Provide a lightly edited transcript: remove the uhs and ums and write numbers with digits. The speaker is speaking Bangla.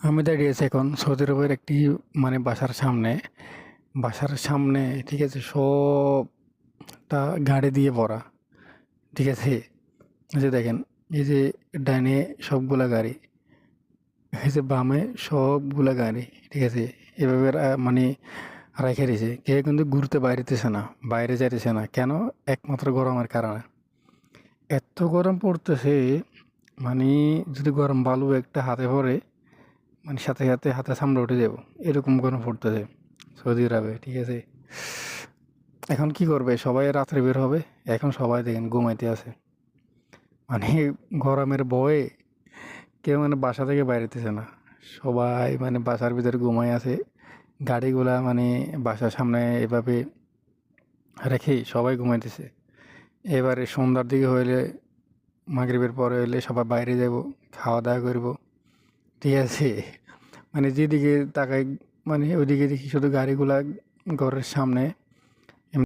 আমি দাঁড়িয়ে আছি এখন সৌদি আরবের একটি বাসার সামনে ঠিক আছে, সবটা গাড়ি দিয়ে ভরা। ঠিক আছে, এই যে দেখেন, এই যে ডাইনে সবগুলা গাড়ি, এই যে বামে সবগুলা গাড়ি। ঠিক আছে, এভাবে রাখে রয়েছে। কেউ কিন্তু ঘুরতে বাইরেতেছে না, বাইরে যাইতেছে না। কেন? একমাত্র গরমের কারণে। এত গরম পড়তেছে, মানে যদি গরম বালু একটা হাতে পড়ে, সাথে সাথে হাতে সামনে উঠে যাব, এরকম গরম পড়তেছে সৌদি আরবে। ঠিক আছে, এখন কি করবে? সবাই রাত্রে বের হবে। এখন সবাই দেখেন ঘুমাইতে আছে, মানে গরমের ভয়ে কেউ বাসা থেকে বাইরেতেছে না। সবাই বাসার ভিতরে ঘুমাই আছে। গাড়িগুলা বাসার সামনে এভাবে রেখে সবাই ঘুমাইতেছে। এবারে সন্ধ্যার দিকে হইলে, মাগরিবের পরে হইলে সবাই বাইরে যাব, খাওয়া দাওয়া করব। ঠিক আছে, যেদিকে তাকাই ওইদিকে দেখি শুধু গাড়িগুলা ঘরের সামনে